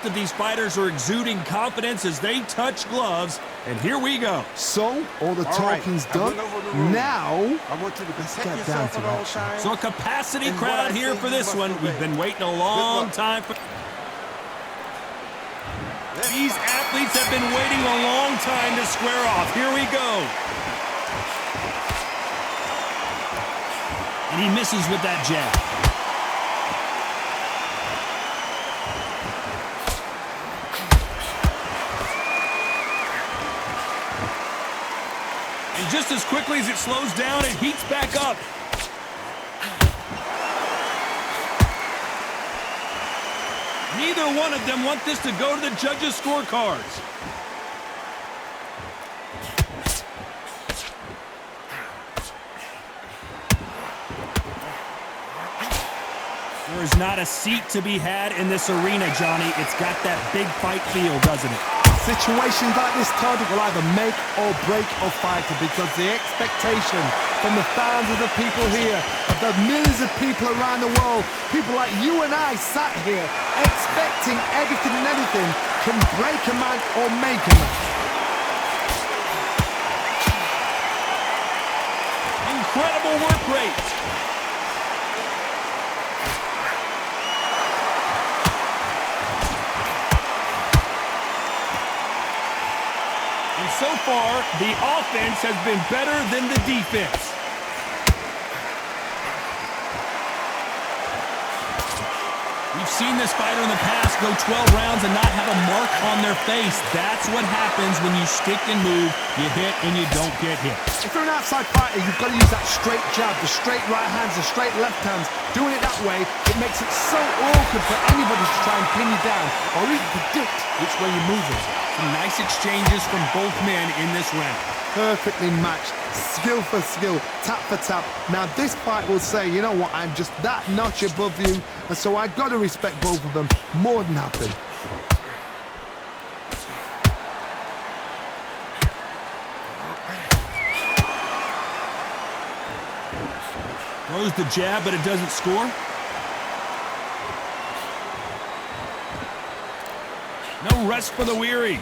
of these fighters are exuding confidence as they touch gloves, and here we go. So, all the talking's done. Now, I want you to let's protect get down yourself to at all action. times. So a capacity And crowd what I here say for you this must one. obey. We've been waiting a long time for... These athletes have been waiting a long time to square off. Here we go. And he misses with that jab. And just as quickly as it slows down, it heats back up. Neither one of them want this to go to the judges' scorecards. There is not a seat to be had in this arena, Johnny. It's got that big fight feel, doesn't it? Situations like this, Todd, will either make or break a fighter because the expectation from the fans of the people here, of the millions of people around the world, people like you and I sat here expecting everything and anything can break a man or make a man. Incredible work rate. And so far, the offense has been better than the defense. We've seen this fighter in the past go 12 rounds and not have a mark on their face. That's what happens when you stick and move, you hit and you don't get hit. If you're an outside fighter, you've got to use that straight jab, the straight right hands, the straight left hands. Doing it that way, it makes it so awkward for anybody to try and pin you down or even predict which way you're moving. Some nice exchanges from both men in this round. Perfectly matched, skill for skill, tap for tap. Now this fight will say, you know what, I'm just that notch above you, and so I've got to respect both of them more than happy. Throws the jab, but it doesn't score. No rest for the weary.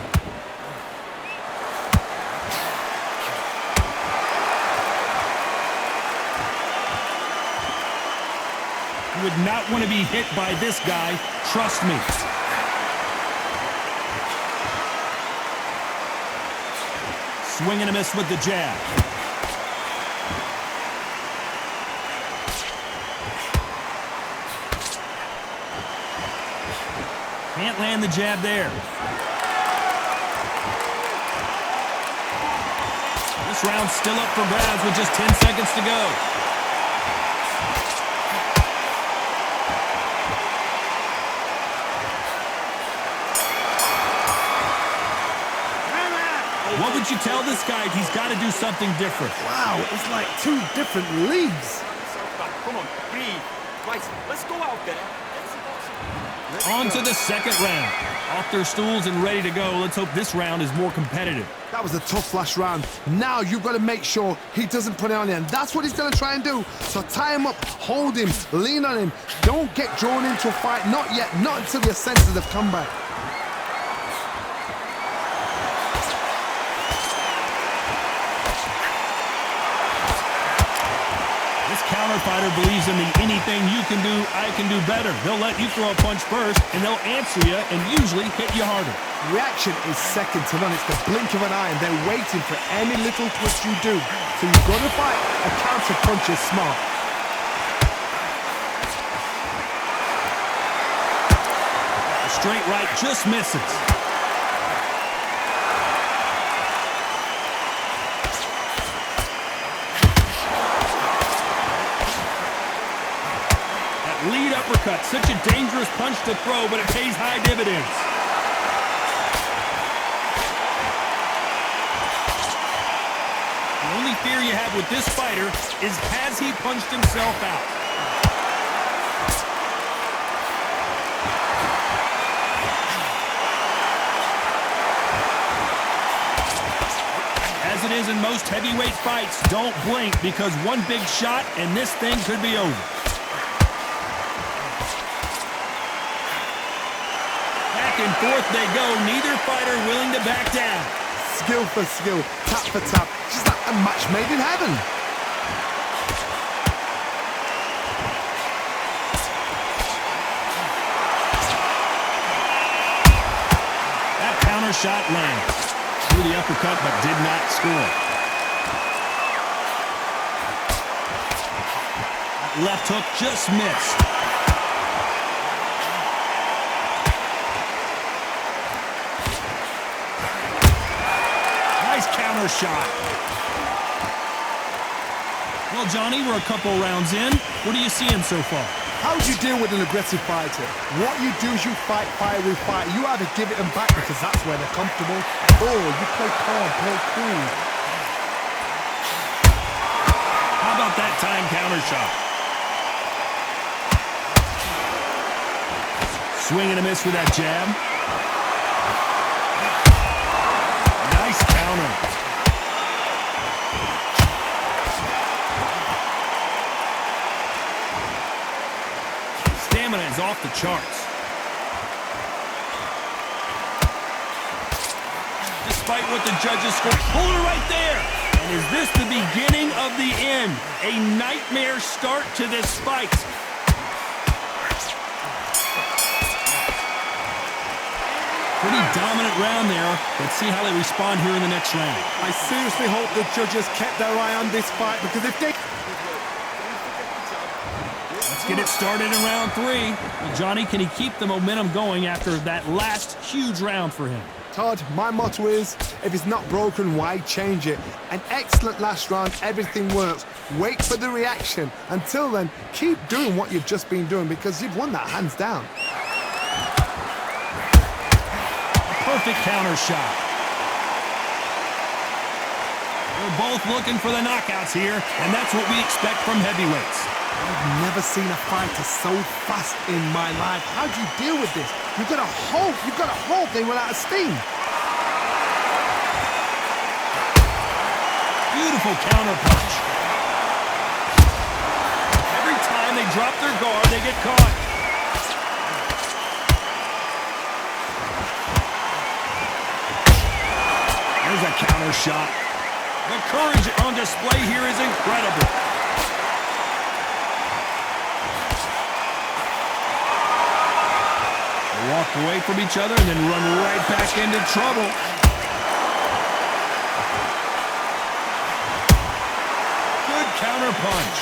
You would not want to be hit by this guy, trust me. Swing and a miss with the jab. Can't land the jab there. This round's still up for grabs with just 10 seconds to go. What would you tell this guy? He's got to do something different. Wow, it's like two different leagues. Come on, breathe. Right, let's go out there. On to the second round. Off their stools and ready to go. Let's hope this round is more competitive. That was a tough last round. Now you've got to make sure he doesn't put it on you, and that's what he's going to try and do. So tie him up, hold him, lean on him. Don't get drawn into a fight. Not yet, not until your senses have come back. Counter fighter believes in the anything you can do, I can do better. They'll let you throw a punch first, and they'll answer you and usually hit you harder. Reaction is second to none. It's the blink of an eye, and they're waiting for any little twist you do. So you've got to fight a counter punch is smart. A straight right just misses. Lead uppercut, such a dangerous punch to throw, but it pays high dividends. The only fear you have with this fighter is has he punched himself out? As it is in most heavyweight fights, don't blink because one big shot and this thing could be over. and forth they go. Neither fighter willing to back down. Skill for skill, tap for tap, just like a match made in heaven. That counter shot lands. Threw the uppercut but did not score. That left hook just missed. Nice counter shot. Well, Johnny, we're a couple rounds in. What are you seeing so far? How do you deal with an aggressive fighter? What you do is you fight fire with fire. You either give it them back because that's where they're comfortable, or you play calm, play cool. How about that time counter shot? Swing and a miss with that jab. Nice counter. Stamina is off the charts. Despite what the judges scored, hold it right there. And is this the beginning of the end? A nightmare start to this fight. Pretty dominant round there. Let's see how they respond here in the next round. I seriously hope the judges kept their eye on this fight, because if they... Let's get it started in round 3. Well, Johnny, can he keep the momentum going after that last huge round for him? Todd, my motto is, if it's not broken, why change it? An excellent last round, everything works. Wait for the reaction. Until then, keep doing what you've just been doing, because you've won that hands down. Perfect counter shot. They're both looking for the knockouts here, and that's what we expect from heavyweights. I've never seen a fighter so fast in my life. How do you deal with this? You've got to hope they run out of steam. Beautiful counter punch. Every time they drop their guard, they get caught. There's a counter shot. The courage on display here is incredible. They walk away from each other and then run right back into trouble. Good counter punch.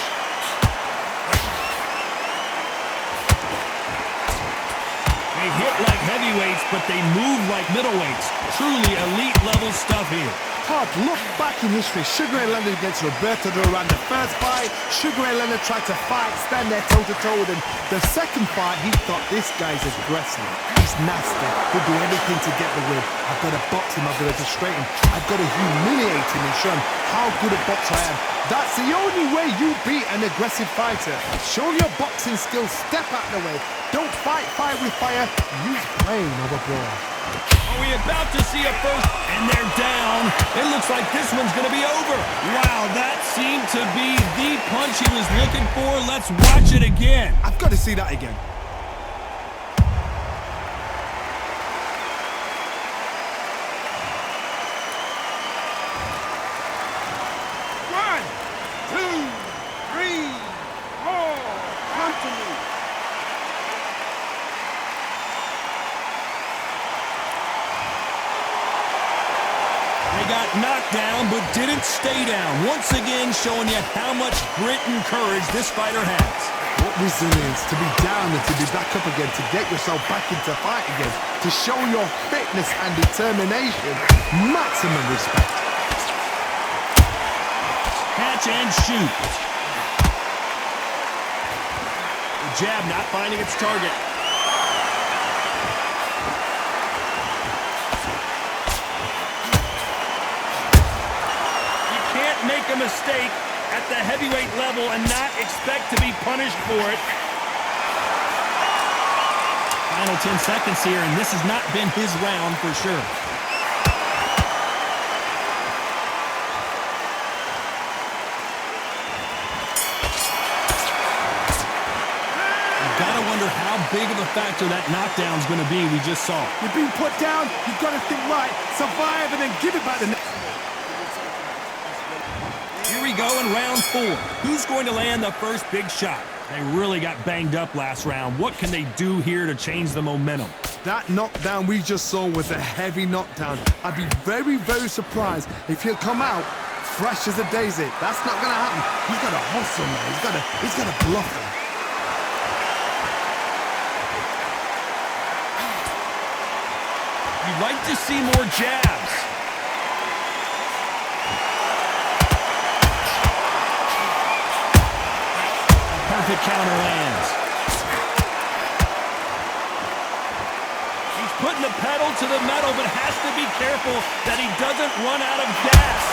They hit like heavyweights, but they move like middleweights. Truly elite level stuff here. Todd, look back in history. Sugar Ray Leonard against Roberto Duran. The first fight, Sugar Ray Leonard tried to fight, stand there toe-to-toe with him. The second fight, he thought, this guy's aggressive. He's nasty. He'll do anything to get the win. I've got to box him. I've got to destroy him. I've got to humiliate him and show him how good a boxer I am. That's the only way you beat an aggressive fighter. Show your boxing skills. Step out of the way. Don't fight fire with fire. Use brain over brawn. Are we about to see a first? And they're down. It looks like this one's going to be over. Wow, that seemed to be the punch he was looking for. Let's watch it again. I've got to see that again. One, two, three, four. Come to me. They got knocked down, but didn't stay down. Once again, showing you how much grit and courage this fighter has. What resilience to be down and to be back up again, to get yourself back into fight again, to show your fitness and determination. Maximum respect. Catch and shoot. The jab not finding its target. Make a mistake at the heavyweight level and not expect to be punished for it. Final 10 seconds here, and this has not been his round for sure. You've got to wonder how big of a factor that knockdown's going to be we just saw. You're being put down, you've got to think right, survive, and then give it back the next. Here we go in round 4. Who's going to land the first big shot? They really got banged up last round. What can they do here to change the momentum? That knockdown we just saw was a heavy knockdown. I'd be very, very surprised if he'll come out fresh as a daisy. That's not going to happen. He's got to hustle, man. He's got to bluff him. You'd like to see more jabs. Perfect counter lands. He's putting the pedal to the metal, but has to be careful that he doesn't run out of gas.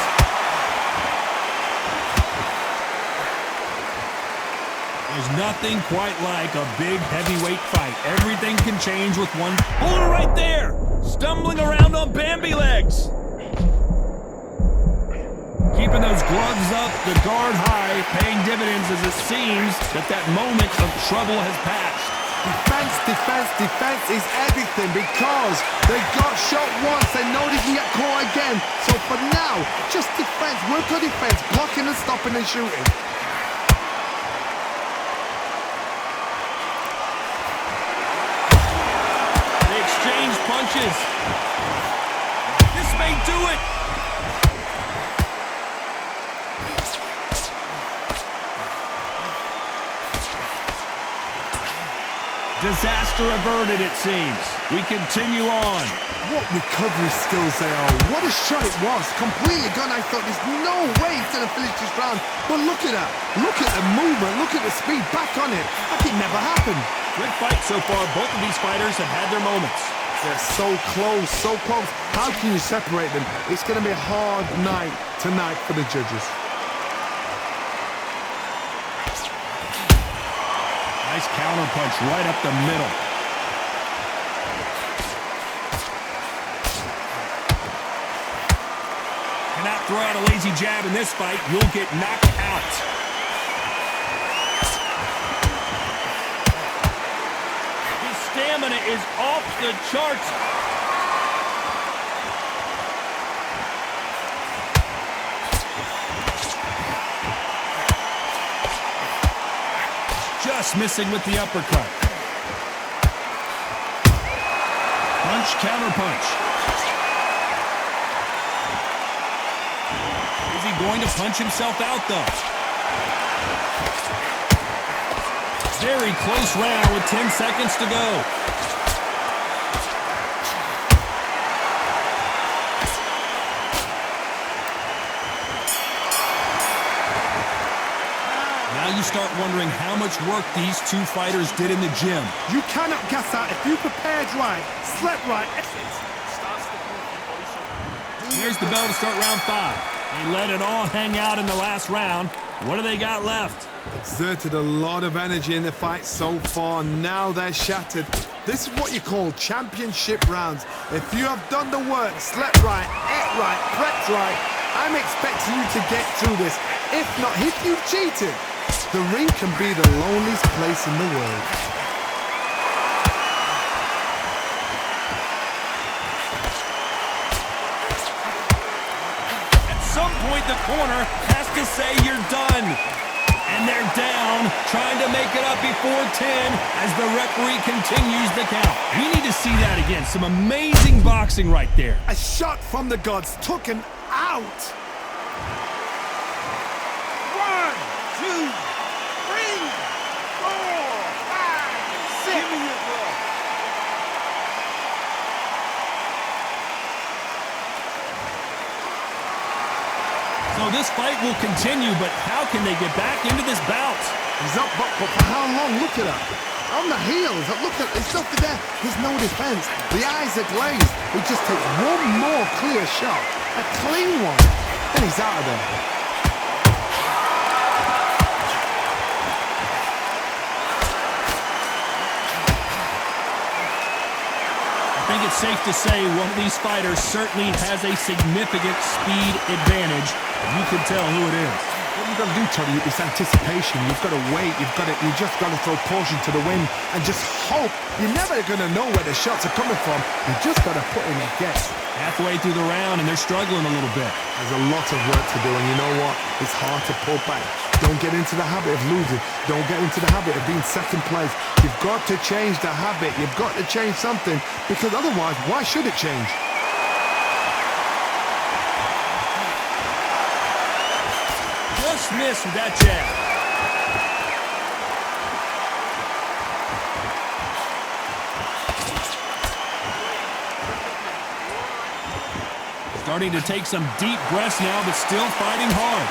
There's nothing quite like a big heavyweight fight. Everything can change with one. Oh, right there! Stumbling around on Bambi legs. Keeping those gloves up, the guard high, paying dividends as it seems that moment of trouble has passed. Defense, defense, defense is everything because they got shot once. They know they can get caught again. So for now, just defense, work on defense, blocking and stopping and shooting. They exchange punches. This may do it. Disaster averted, it seems. We continue on. What recovery skills they are. What a shot it was. Completely gone. I thought there's no way he's going to finish this round. But look at that. Look at the movement. Look at the speed. Back on it. Like it never happened. Good fight so far. Both of these fighters have had their moments. They're so close, so close. How can you separate them? It's going to be a hard night tonight for the judges. Nice counter punch right up the middle. Cannot throw out a lazy jab in this fight. You'll get knocked out. His stamina is off the charts. Just missing with the uppercut. Punch, counter punch. Is he going to punch himself out, though? Very close round with 10 seconds to go. You start wondering how much work these two fighters did in the gym. You cannot guess out if you prepared right, slept right. Here's the bell to start round 5. They let it all hang out in the last round. What do they got left? Exerted a lot of energy in the fight so far. Now they're shattered. This is what you call championship rounds. If you have done the work, slept right, ate right, prepped right, I'm expecting you to get through this. If not, if you've cheated, the ring can be the loneliest place in the world. At some point, the corner has to say you're done. And they're down, trying to make it up before 10 as the referee continues the count. We need to see that again. Some amazing boxing right there. A shot from the gods took him out. 1, 2, 3, 4, 5, 6. Give me your ball. So this fight will continue, but how can they get back into this bout? He's up, but for how long? Look at that. On the heels, look at, it's nothing there. There's no defense. The eyes are glazed. He just takes one more clear shot, a clean one, and he's out of there. I think it's safe to say one of these fighters certainly has a significant speed advantage. You can tell who it is. What you've got to do, Tony, is anticipation. You've got to wait. You just got to throw caution to the wind and just hope. You're never going to know where the shots are coming from. You just got to put in a guess. Halfway through the round, and they're struggling a little bit. There's a lot of work to do, and you know what? It's hard to pull back. Don't get into the habit of losing. Don't get into the habit of being second place. You've got to change the habit. You've got to change something, because otherwise, why should it change? Just missed with that jab. Starting to take some deep breaths now, but still fighting hard.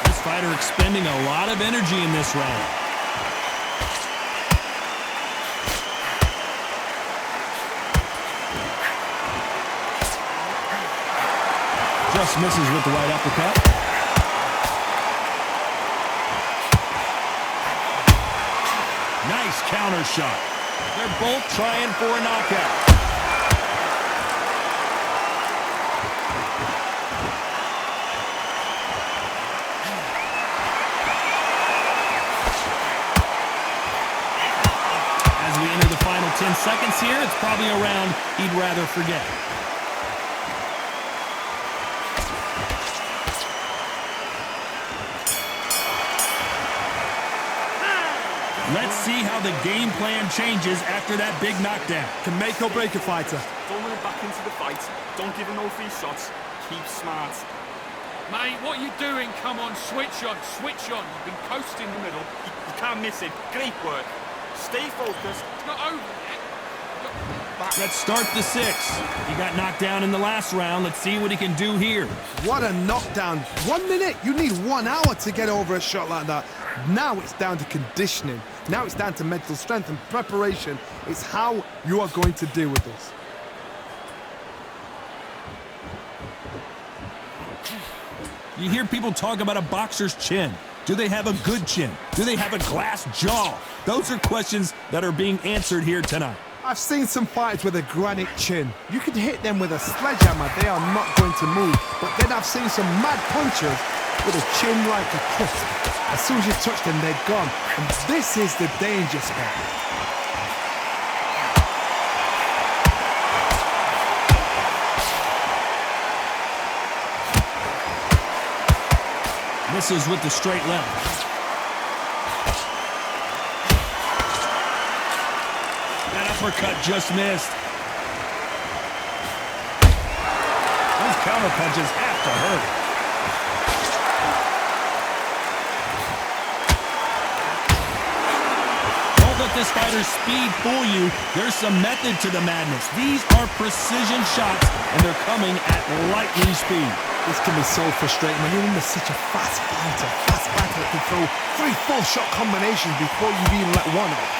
This fighter expending a lot of energy in this round. Just misses with the right uppercut. Nice counter shot. They're both trying for a knockout. As we enter the final 10 seconds here, it's probably a round he'd rather forget. Let's see how the game plan changes after that big knockdown. Can make or break a fighter. Don't let him back into the fight. Don't give him no free shots. Keep smart. Mate, what are you doing? Come on, switch on, switch on. You've been coasting the middle. You can't miss it. Great work. Stay focused. It's not over yet. Let's start the 6. He got knocked down in the last round. Let's see what he can do here. What a knockdown. 1 minute. You need 1 hour to get over a shot like that. Now it's down to conditioning. Now it's down to mental strength and preparation. It's how you are going to deal with this. You hear people talk about a boxer's chin. Do they have a good chin? Do they have a glass jaw? Those are questions that are being answered here tonight. I've seen some fighters with a granite chin. You can hit them with a sledgehammer, they are not going to move. But then I've seen some mad punchers with a chin like a crisp. As soon as you touch them, they're gone. And this is the danger spot. Misses with the straight left. That uppercut just missed. Those counter punches have to hurt. Don't let this fighter's speed fool you. There's some method to the madness. These are precision shots, and they're coming at lightning speed. This can be so frustrating when you're under such a fast fighter that can throw 3-4 shot combinations before you've even let one off.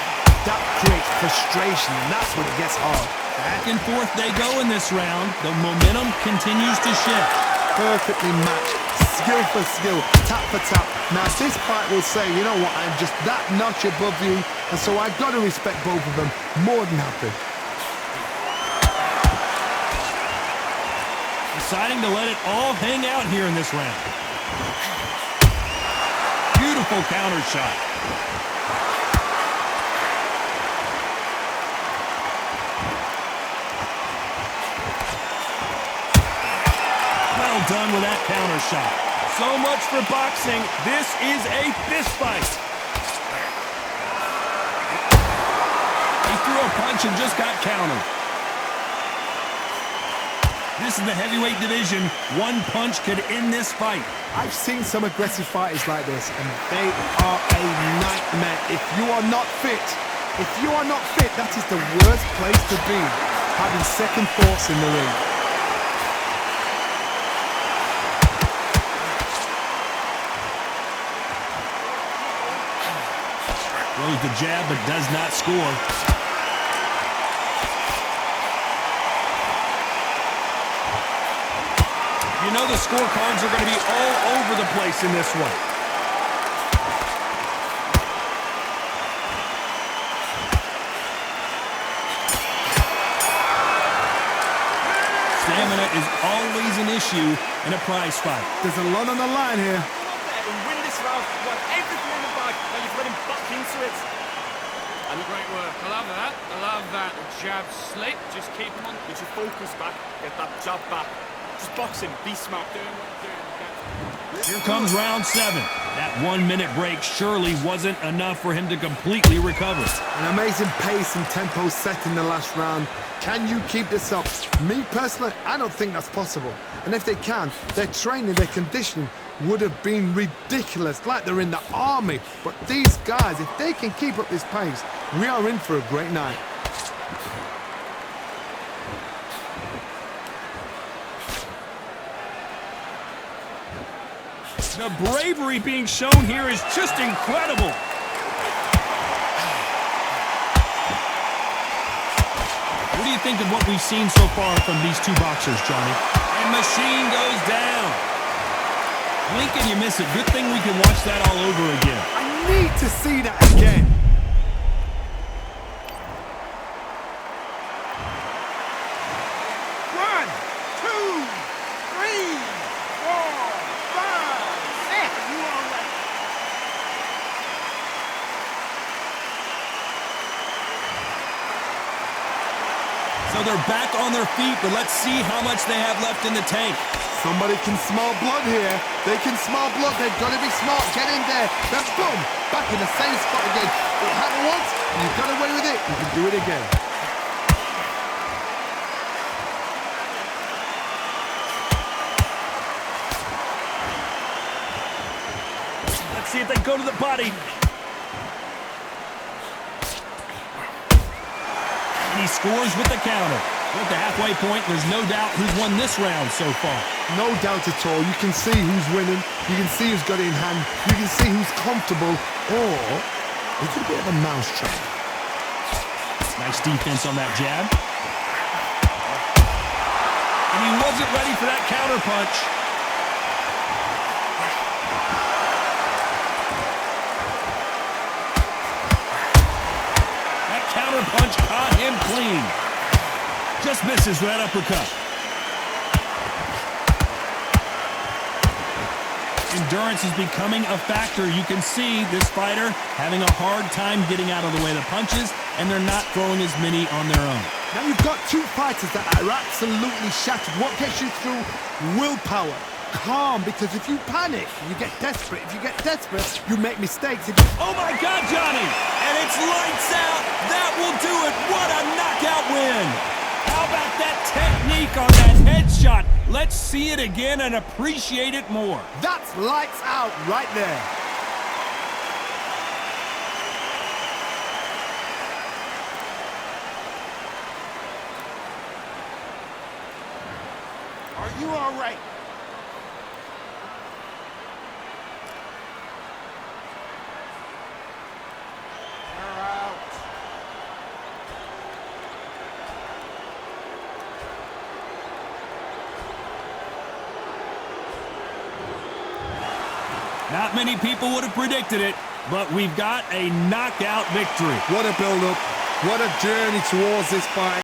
That creates frustration, and that's when it gets hard. Back and forth they go in this round. The momentum continues to shift. Perfectly matched, skill for skill, tap for tap. Now this fight will say, you know what, I'm just that notch above you, and so I've got to respect both of them more than happy. Deciding to let it all hang out here in this round. Beautiful counter shot. Well done with that counter shot. So much for boxing. This is a fist fight. He threw a punch and just got countered. This is the heavyweight division. One punch could end this fight. I've seen some aggressive fighters like this, and they are a nightmare. If you are not fit, that is the worst place to be, having second thoughts in the ring. Throws the jab, but does not score. You know the scorecards are going to be all over the place in this one. Stamina is always always an issue in a prize fight. There's a lot on the line here. Come up there and win this round. You want everything in the bag. Now you've let him back into it. And Great work. I love that. I love that. The jab slick. Just keep him on. get your focus back. Get that jab back. Just box him. Be smart. Doing what you're doing. Here comes round 7. That 1-minute break surely wasn't enough for him to completely recover. An amazing pace and tempo set in the last round. Can you keep this up? Me personally, I don't think that's possible. And if they can, their training, their conditioning would have been ridiculous, like they're in the army. But these guys, if they can keep up this pace, we are in for a great night. The bravery being shown here is just incredible. What do you think of what we've seen so far from these two boxers, Johnny? And Machine goes down. Blink and you miss it. Good thing we can watch that all over again. I need to see that again. One, two, three, four, five, six. You all right? So they're back on their feet, but let's see how much they have left in the tank. Somebody can smell blood here. They can smell blood. They've got to be smart. Get in there. Then boom, back in the same spot again. It happened once. You got away with it. You can do it again. Let's see if they go to the body. And he scores with the counter. At the halfway point, there's no doubt who's won this round so far. No doubt at all. You can see who's winning. You can see who's got it in hand. You can see who's comfortable. Or a little bit of a mousetrap. Nice defense on that jab. And he wasn't ready for that counter punch. That counter punch caught him clean. Just misses that uppercut. Endurance is becoming a factor. You can see this fighter having a hard time getting out of the way of the punches, and they're not throwing as many on their own. Now you've got two fighters that are absolutely shattered. What gets you through? Willpower. Calm, because if you panic, you get desperate. If you get desperate, you make mistakes. Oh my God, Johnny! And it's lights out! That will do it! What a knockout win! How about that technique on that headshot? Let's see it again and appreciate it more. That's lights out right there. Are you all right? They're out. Not many people would have predicted it, but we've got a knockout victory. What a build-up. What a journey towards this fight.